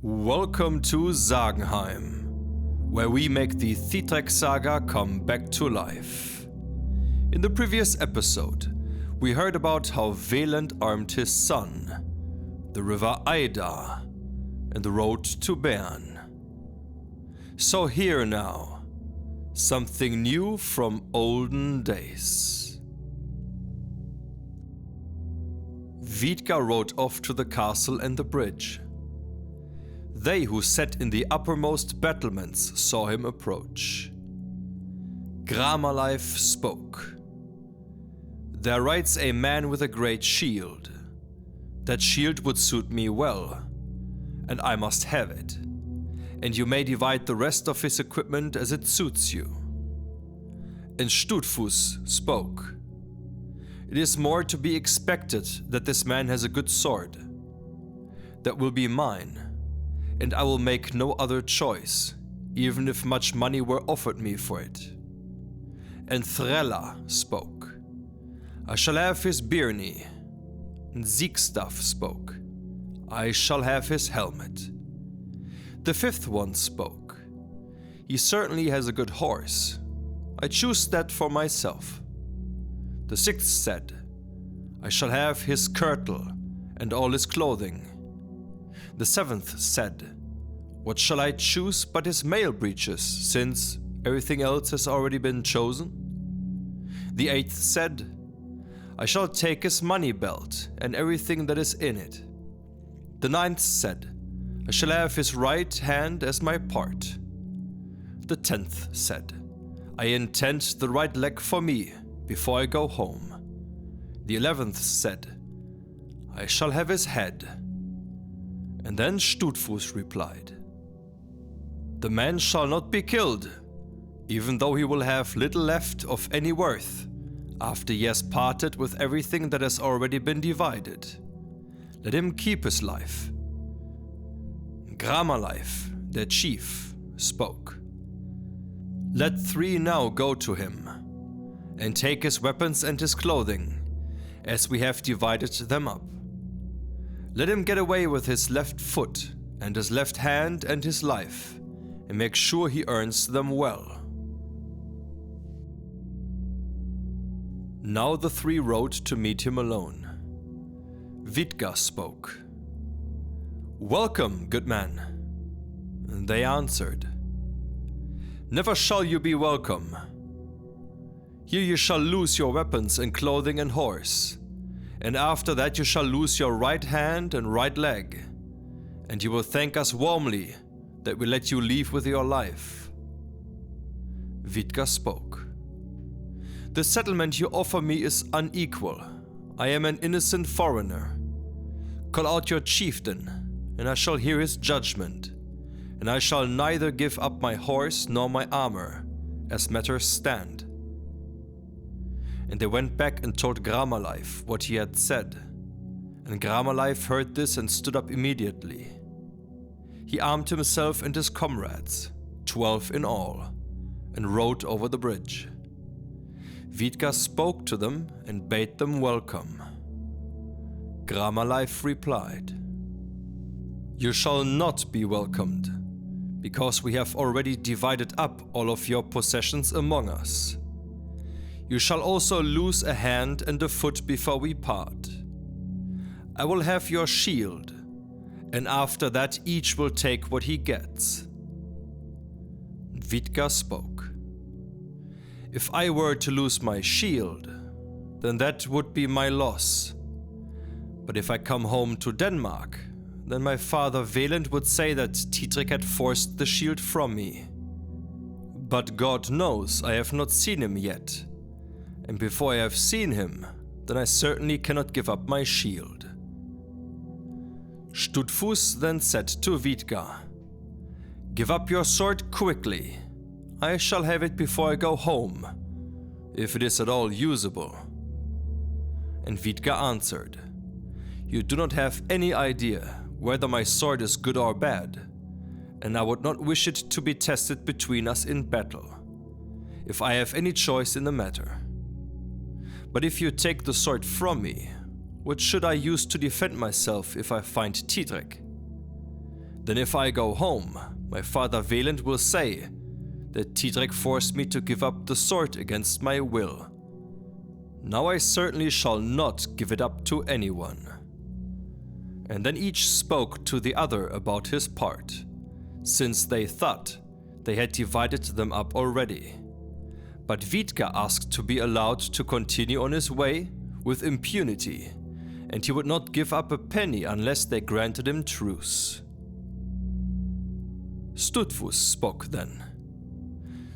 Welcome to Sagenheim, where we make the Thidrekssaga come back to life. In the previous episode, we heard about how Wieland armed his son, the river Edda, and the road to Bern. So here now, something new from Olden Days. Vidga rode off to the castle and the bridge. They who sat in the uppermost battlements saw him approach. Gramalife spoke. "There rides a man with a great shield. That shield would suit me well, and I must have it, and you may divide the rest of his equipment as it suits you." And Stutfus spoke. "It is more to be expected that this man has a good sword. That will be mine, and I will make no other choice, even if much money were offered me for it." And Thrella spoke. "I shall have his birnie." And Siegstaff spoke. "I shall have his helmet." The fifth one spoke. "He certainly has a good horse. I choose that for myself." The sixth said, "I shall have his kirtle and all his clothing." The seventh said, "What shall I choose but his mail breeches, since everything else has already been chosen?" The eighth said, "I shall take his money belt and everything that is in it." The ninth said, "I shall have his right hand as my part." The 10th said, "I intend the right leg for me before I go home." The 11th said, "I shall have his head." And then Stutfus replied, "The man shall not be killed, even though he will have little left of any worth, after he has parted with everything that has already been divided. Let him keep his life." Gramalife, their chief, spoke. "Let 3 now go to him, and take his weapons and his clothing, as we have divided them up. Let him get away with his left foot and his left hand and his life, and make sure he earns them well." Now the 3 rode to meet him alone. Vidga spoke. "Welcome, good man." And they answered, "Never shall you be welcome. Here you shall lose your weapons and clothing and horse, and after that you shall lose your right hand and right leg, and you will thank us warmly that we let you leave with your life." Vidga spoke. "The settlement you offer me is unequal. I am an innocent foreigner. Call out your chieftain, and I shall hear his judgment, and I shall neither give up my horse nor my armor, as matters stand." And they went back and told Gramalife what he had said. And Gramalife heard this and stood up immediately. He armed himself and his comrades, 12 in all, and rode over the bridge. Vidga spoke to them and bade them welcome. Gramalife replied, "You shall not be welcomed, because we have already divided up all of your possessions among us. You shall also lose a hand and a foot before we part. I will have your shield, and after that each will take what he gets." Vidga spoke. "If I were to lose my shield, then that would be my loss. But if I come home to Denmark, then my father Wieland would say that Didrik had forced the shield from me. But God knows I have not seen him yet. And before I have seen him, then I certainly cannot give up my shield." Stutfus then said to Vidga, "Give up your sword quickly. I shall have it before I go home, if it is at all usable." And Vidga answered, "You do not have any idea whether my sword is good or bad, and I would not wish it to be tested between us in battle, if I have any choice in the matter. But if you take the sword from me, what should I use to defend myself if I find Didrik? Then if I go home, my father Wieland will say that Thidrek forced me to give up the sword against my will. Now I certainly shall not give it up to anyone." And then each spoke to the other about his part, since they thought they had divided them up already. But Vidga asked to be allowed to continue on his way with impunity, and he would not give up a penny unless they granted him truce. Stutfus spoke then.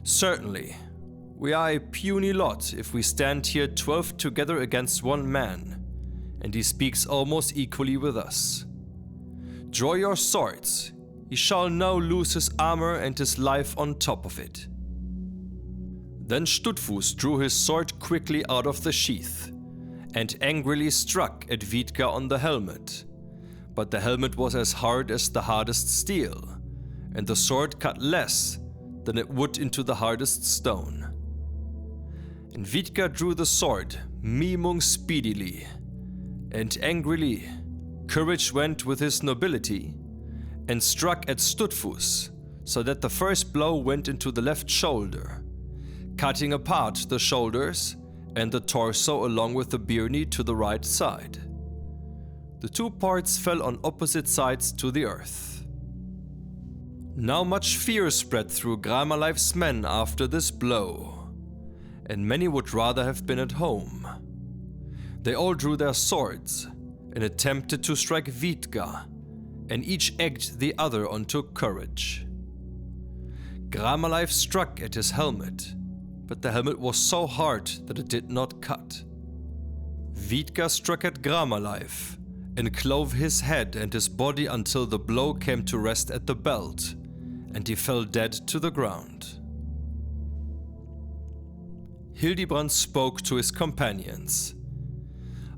"Certainly, we are a puny lot if we stand here 12 together against one man, and he speaks almost equally with us. Draw your swords, he shall now lose his armor and his life on top of it." Then Stutfus drew his sword quickly out of the sheath, and angrily struck at Vidga on the helmet. But the helmet was as hard as the hardest steel, and the sword cut less than it would into the hardest stone. And Vidga drew the sword, mimung speedily, and angrily courage went with his nobility, and struck at Stutfus, so that the first blow went into the left shoulder, cutting apart the shoulders and the torso along with the birni to the right side. The two parts fell on opposite sides to the earth. Now much fear spread through Gramalife's men after this blow, and many would rather have been at home. They all drew their swords and attempted to strike Vidga, and each egged the other on to courage. Gramalife struck at his helmet, but the helmet was so hard that it did not cut. Vidga struck at Gramalife and clove his head and his body until the blow came to rest at the belt, and he fell dead to the ground. Hildibrand spoke to his companions.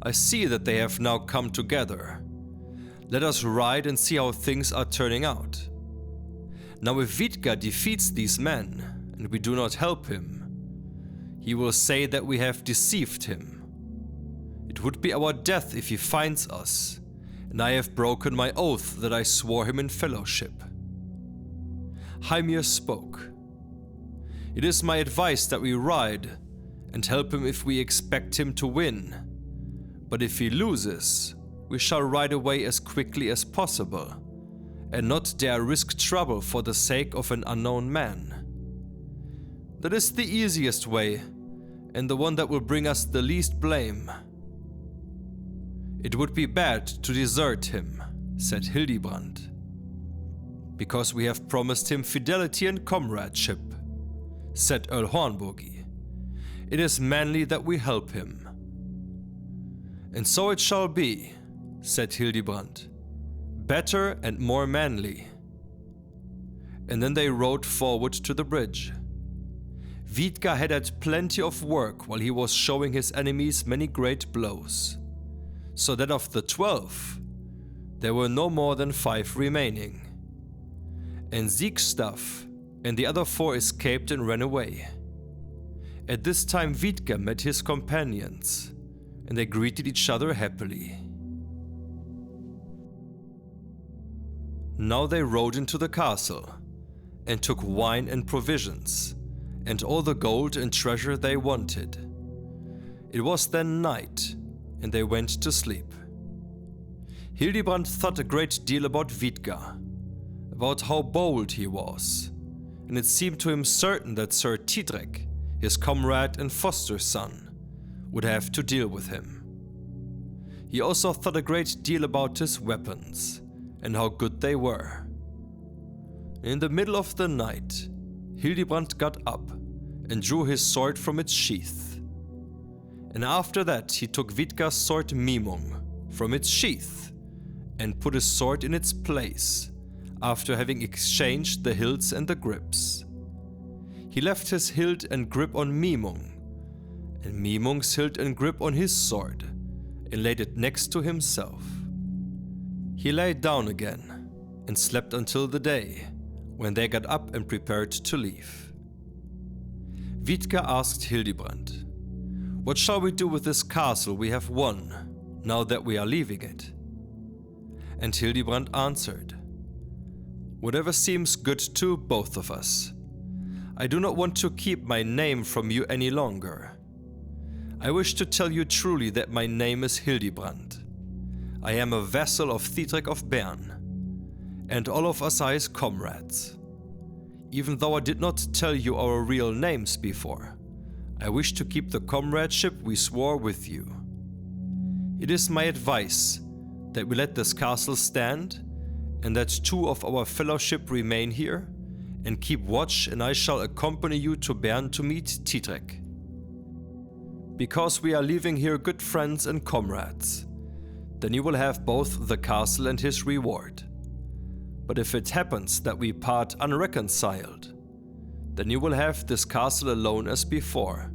"I see that they have now come together. Let us ride and see how things are turning out. Now if Vidga defeats these men, and we do not help him, he will say that we have deceived him. It would be our death if he finds us, and I have broken my oath that I swore him in fellowship." Heimir spoke. "It is my advice that we ride and help him if we expect him to win. But if he loses, we shall ride away as quickly as possible, and not dare risk trouble for the sake of an unknown man. That is the easiest way, and the one that will bring us the least blame." "It would be bad to desert him," said Hildibrand, "because we have promised him fidelity and comradeship," said Earl Hornbogi. "It is manly that we help him." "And so it shall be," said Hildibrand, "better and more manly." And then they rode forward to the bridge. Vidga had had plenty of work while he was showing his enemies many great blows, so that of the 12, there were no more than 5 remaining. And Siegstaff and the other 4 escaped and ran away. At this time Vidga met his companions, and they greeted each other happily. Now they rode into the castle, and took wine and provisions, and all the gold and treasure they wanted. It was then night, and they went to sleep. Hildibrand thought a great deal about Vidga, about how bold he was, and it seemed to him certain that Sir Thidrek, his comrade and foster son, would have to deal with him. He also thought a great deal about his weapons, and how good they were. In the middle of the night, Hildibrand got up and drew his sword from its sheath. And after that he took Vidga's sword Mimung from its sheath and put his sword in its place, after having exchanged the hilts and the grips. He left his hilt and grip on Mimung, and Mimung's hilt and grip on his sword, and laid it next to himself. He lay down again and slept until the day, when they got up and prepared to leave. Vidga asked Hildibrand, "What shall we do with this castle we have won, now that we are leaving it?" And Hildibrand answered, Whatever seems good to both of us. I do not want to keep my name from you any longer. I wish to tell you truly that my name is Hildibrand. I am a vassal of Didrik of Bern, and all of us are his comrades. Even though I did not tell you our real names before, I wish to keep the comradeship we swore with you. It is my advice that we let this castle stand, and that 2 of our fellowship remain here and keep watch, and I shall accompany you to Bern to meet Didrik. Because we are leaving here good friends and comrades, then you will have both the castle and his reward. But if it happens that we part unreconciled, then you will have this castle alone as before,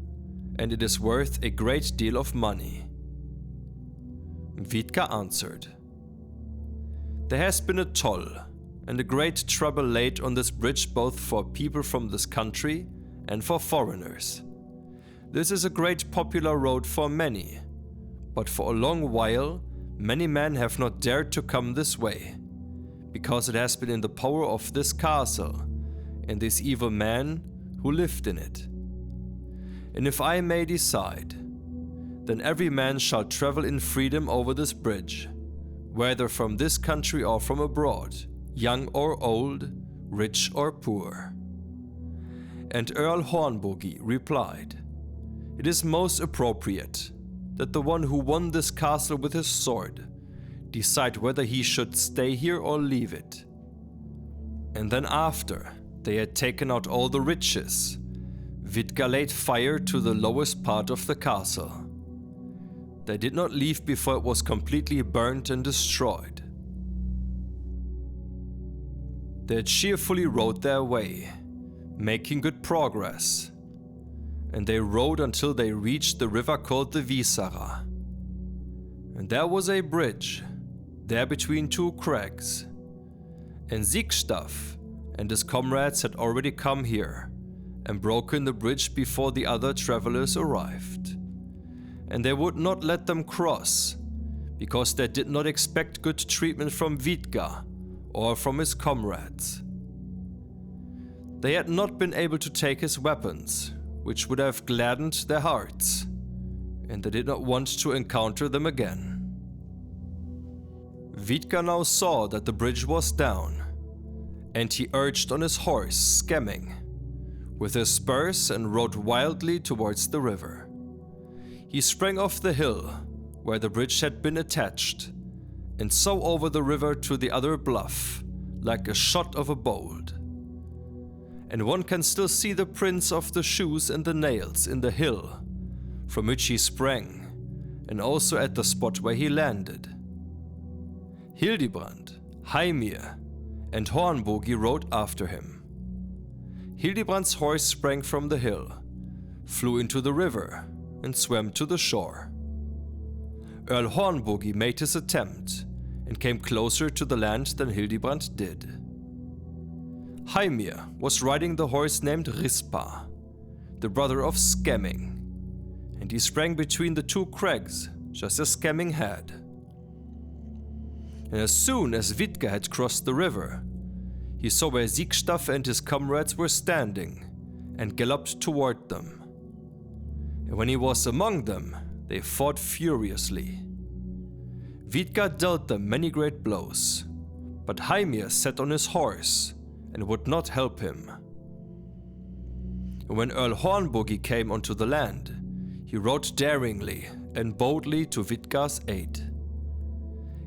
and it is worth a great deal of money." Vidga answered, "There has been a toll and a great trouble laid on this bridge, both for people from this country and for foreigners. This is a great popular road for many, but for a long while many men have not dared to come this way, because it has been in the power of this castle and these evil men who lived in it. And if I may decide, then every man shall travel in freedom over this bridge, whether from this country or from abroad, young or old, rich or poor." And Earl Hornbogi replied, "It is most appropriate that the one who won this castle with his sword decide whether he should stay here or leave it." And then after they had taken out all the riches, Vidga laid fire to the lowest part of the castle. They did not leave before it was completely burnt and destroyed. They cheerfully rode their way, making good progress, and they rode until they reached the river called the Visara. And there was a bridge, there between 2 crags, and Siegstaff and his comrades had already come here and broken the bridge before the other travelers arrived. And they would not let them cross, because they did not expect good treatment from Vidga or from his comrades. They had not been able to take his weapons, which would have gladdened their hearts, and they did not want to encounter them again. Vidga now saw that the bridge was down, and he urged on his horse, Skemming, with his spurs, and rode wildly towards the river. He sprang off the hill where the bridge had been attached, and so over the river to the other bluff, like a shot of a bolt. And one can still see the prints of the shoes and the nails in the hill from which he sprang, and also at the spot where he landed. Hildibrand, Heimir, and Hornbogi rode after him. Hildibrand's horse sprang from the hill, flew into the river, and swam to the shore. Earl Hornbogi made his attempt and came closer to the land than Hildibrand did. Heimir was riding the horse named Rispa, the brother of Skemming, and he sprang between the 2 crags, just as Skemming had. And as soon as Vidga had crossed the river, he saw where Siegstaff and his comrades were standing, and galloped toward them. And when he was among them, they fought furiously. Vidga dealt them many great blows, but Heimir sat on his horse and would not help him. And when Earl Hornbogi came onto the land, he rode daringly and boldly to Vidga's aid.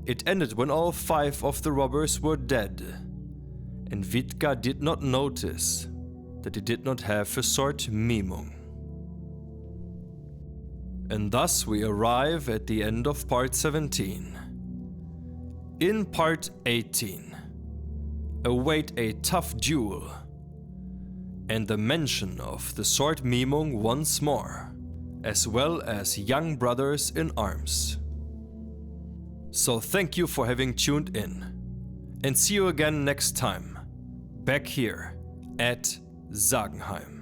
It ended when all 5 of the robbers were dead, and Vidga did not notice that he did not have his sword Mimung. And thus we arrive at the end of part 17. In part 18, await a tough duel, and the mention of the sword Mimung once more, as well as young brothers in arms. So thank you for having tuned in, and see you again next time, back here at Sagenheim.